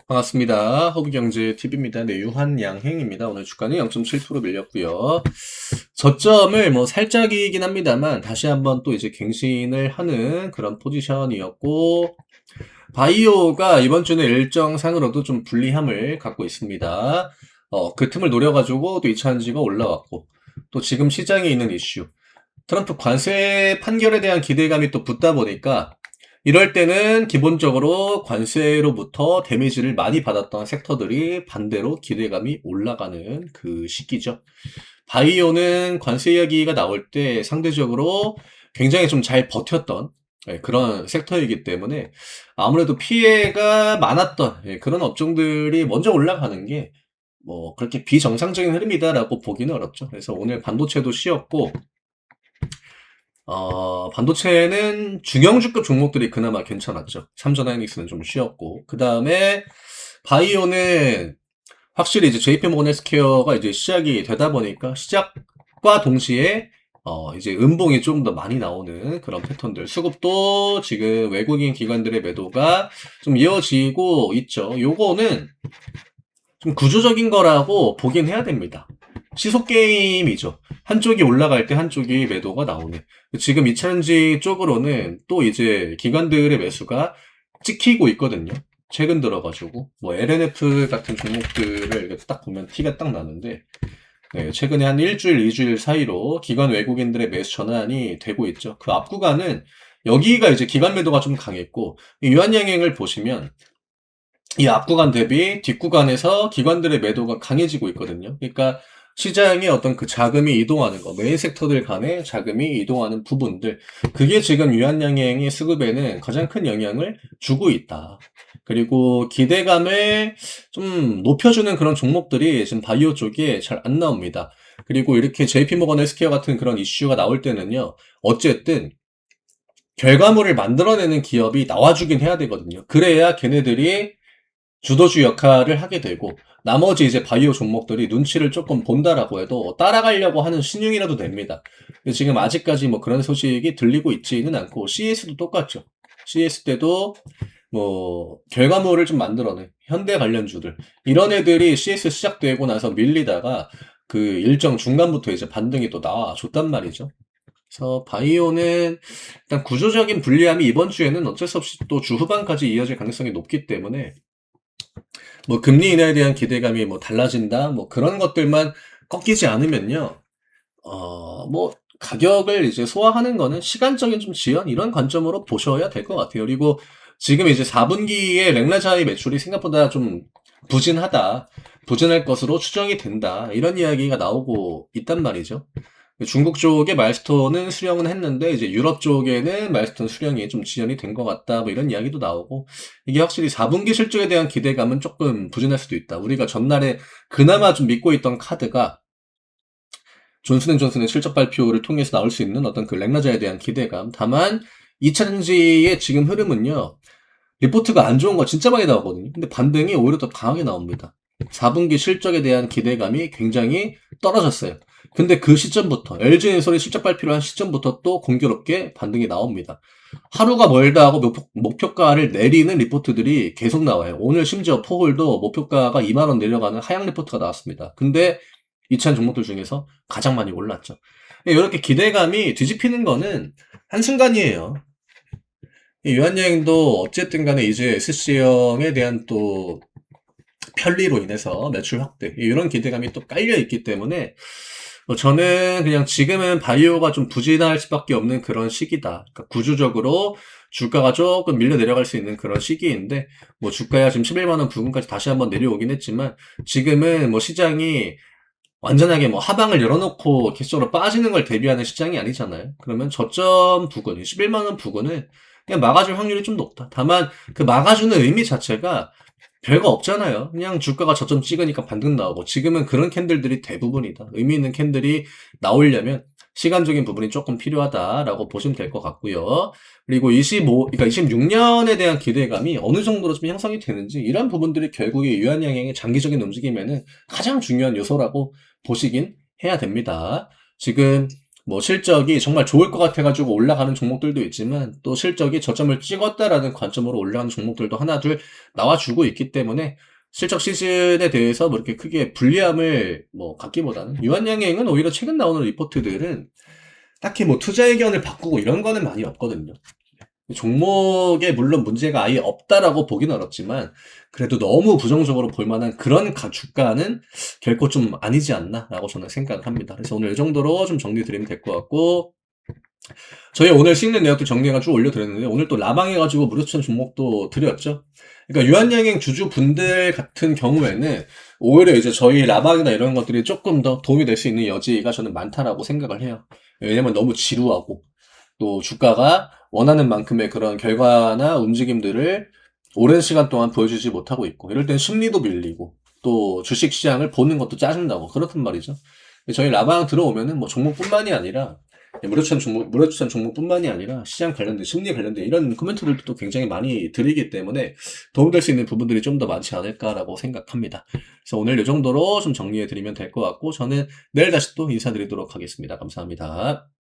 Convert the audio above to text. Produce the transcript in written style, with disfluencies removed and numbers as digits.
반갑습니다. 허브경제TV입니다. 네, 유한양행입니다. 오늘 주가는 0.7% 밀렸고요. 저점을 뭐 살짝이긴 합니다만 다시 한번 또 이제 갱신을 하는 그런 포지션이었고, 바이오가 이번 주는 일정상으로도 좀 불리함을 갖고 있습니다. 그 틈을 노려가지고 또 2차전지가 올라왔고, 또 지금 시장에 있는 이슈, 트럼프 관세 판결에 대한 기대감이 또 붙다 보니까 이럴 때는 기본적으로 관세로부터 데미지를 많이 받았던 섹터들이 반대로 기대감이 올라가는 그 시기죠. 바이오는 관세 이야기가 나올 때 상대적으로 굉장히 좀 잘 버텼던 그런 섹터이기 때문에 아무래도 피해가 많았던 그런 업종들이 먼저 올라가는 게 뭐 그렇게 비정상적인 흐름이다라고 보기는 어렵죠. 그래서 오늘 반도체도 쉬었고 반도체는 중형주급 종목들이 그나마 괜찮았죠. 삼전하이닉스는 좀 쉬었고, 그 다음에 바이오는 확실히 이제 JP모건 헬스케어가 이제 시작이 되다 보니까 시작과 동시에 이제 음봉이 좀 더 많이 나오는 그런 패턴들. 수급도 지금 외국인 기관들의 매도가 좀 이어지고 있죠. 요거는 좀 구조적인 거라고 보긴 해야 됩니다. 시속 게임이죠. 한쪽이 올라갈 때 한쪽이 매도가 나오네. 지금 이차전지 쪽으로는 또 이제 기관들의 매수가 찍히고 있거든요. 최근 들어가지고 뭐 LNF 같은 종목들을 이렇게 딱 보면 티가 딱 나는데 네, 최근에 한 일주일, 이주일 사이로 기관 외국인들의 매수 전환이 되고 있죠. 그 앞 구간은 여기가 이제 기관 매도가 좀 강했고 이 유한양행을 보시면 이 앞구간 대비 뒷구간에서 기관들의 매도가 강해지고 있거든요. 그러니까 시장의 어떤 그 자금이 이동하는 거, 메인 섹터들 간의 자금이 이동하는 부분들, 그게 지금 유한양행의 수급에는 가장 큰 영향을 주고 있다. 그리고 기대감을 좀 높여주는 그런 종목들이 지금 바이오 쪽에 잘 안 나옵니다. 그리고 이렇게 JP모건 헬스케어 같은 그런 이슈가 나올 때는요, 어쨌든 결과물을 만들어내는 기업이 나와주긴 해야 되거든요. 그래야 걔네들이 주도주 역할을 하게 되고 나머지 이제 바이오 종목들이 눈치를 조금 본다라고 해도 따라가려고 하는 신용이라도 됩니다. 근데 지금 아직까지 뭐 그런 소식이 들리고 있지는 않고 CS도 똑같죠. CS 때도 뭐 결과물을 좀 만들어내 현대 관련주들 이런 애들이 CS 시작되고 나서 밀리다가 그 일정 중간부터 이제 반등이 또 나와줬단 말이죠. 그래서 바이오는 일단 구조적인 불리함이 이번 주에는 어쩔 수 없이 또 주 후반까지 이어질 가능성이 높기 때문에 뭐 금리 인하에 대한 기대감이 뭐 달라진다 뭐 그런 것들만 꺾이지 않으면요 뭐 가격을 이제 소화하는 거는 시간적인 좀 지연 이런 관점으로 보셔야 될 것 같아요. 그리고 지금 이제 4분기에 렉라자의 매출이 생각보다 좀 부진하다, 부진할 것으로 추정이 된다 이런 이야기가 나오고 있단 말이죠. 중국 쪽의 마일스톤은 수령은 했는데 이제 유럽 쪽에는 마일스톤 수령이 좀 지연이 된 것 같다 뭐 이런 이야기도 나오고 이게 확실히 4분기 실적에 대한 기대감은 조금 부진할 수도 있다. 우리가 전날에 그나마 좀 믿고 있던 카드가 존슨앤존슨의 실적 발표를 통해서 나올 수 있는 어떤 그 렉나자에 대한 기대감. 다만 2차전지의 지금 흐름은요. 리포트가 안 좋은 거 진짜 많이 나오거든요. 근데 반등이 오히려 더 강하게 나옵니다. 4분기 실적에 대한 기대감이 굉장히 떨어졌어요. 근데 그 시점부터 LG엔솔이 실적 발표를 한 시점부터 또 공교롭게 반등이 나옵니다. 하루가 멀다 하고 목표가를 내리는 리포트들이 계속 나와요. 오늘 심지어 포홀도 목표가가 2만 원 내려가는 하향 리포트가 나왔습니다. 근데 2차전 종목들 중에서 가장 많이 올랐죠. 이렇게 기대감이 뒤집히는 거는 한순간이에요. 유한여행도 어쨌든 간에 이제 SC형에 대한 또 편리로 인해서 매출 확대 이런 기대감이 또 깔려 있기 때문에 저는 그냥 지금은 바이오가 좀 부진할 수밖에 없는 그런 시기다. 그러니까 구조적으로 주가가 조금 밀려 내려갈 수 있는 그런 시기인데 뭐 주가야 지금 11만 원 부근까지 다시 한번 내려오긴 했지만 지금은 뭐 시장이 완전하게 뭐 하방을 열어놓고 계속적으로 빠지는 걸 대비하는 시장이 아니잖아요. 그러면 저점 부근, 11만 원 부근은 그냥 막아줄 확률이 좀 높다. 다만 그 막아주는 의미 자체가 별거 없잖아요. 그냥 주가가 저점 찍으니까 반등 나오고 지금은 그런 캔들들이 대부분이다. 의미 있는 캔들이 나오려면 시간적인 부분이 조금 필요하다라고 보시면 될 것 같고요. 그리고 그러니까 26년에 대한 기대감이 어느 정도로 좀 형성이 되는지 이런 부분들이 결국에 유한양행의 장기적인 움직임에는 가장 중요한 요소라고 보시긴 해야 됩니다. 지금 뭐 실적이 정말 좋을 것 같아가지고 올라가는 종목들도 있지만 또 실적이 저점을 찍었다라는 관점으로 올라가는 종목들도 하나 둘 나와주고 있기 때문에 실적 시즌에 대해서 뭐 이렇게 크게 불리함을 뭐 갖기보다는 유한양행은 오히려 최근 나오는 리포트들은 딱히 뭐 투자 의견을 바꾸고 이런 거는 많이 없거든요. 종목에 물론 문제가 아예 없다라고 보긴 어렵지만 그래도 너무 부정적으로 볼 만한 그런 주가는 결코 좀 아니지 않나라고 저는 생각을 합니다. 그래서 오늘 이 정도로 좀 정리 드리면 될 것 같고 저희 오늘 씻는 내역도 정리해가지고 올려드렸는데 오늘 또 라방해가지고 무료 추천 종목도 드렸죠. 그러니까 유한양행 주주분들 같은 경우에는 오히려 이제 저희 라방이나 이런 것들이 조금 더 도움이 될 수 있는 여지가 저는 많다라고 생각을 해요. 왜냐면 너무 지루하고 또 주가가 원하는 만큼의 그런 결과나 움직임들을 오랜 시간 동안 보여주지 못하고 있고 이럴 땐 심리도 밀리고 또 주식시장을 보는 것도 짜증나고 그렇단 말이죠. 저희 라방 들어오면은 뭐 종목뿐만이 아니라 무료추천 종목뿐만이 아니라 시장 관련된 심리 관련된 이런 코멘트들도 또 굉장히 많이 드리기 때문에 도움될 수 있는 부분들이 좀 더 많지 않을까라고 생각합니다. 그래서 오늘 이 정도로 좀 정리해 드리면 될 것 같고 저는 내일 다시 또 인사드리도록 하겠습니다. 감사합니다.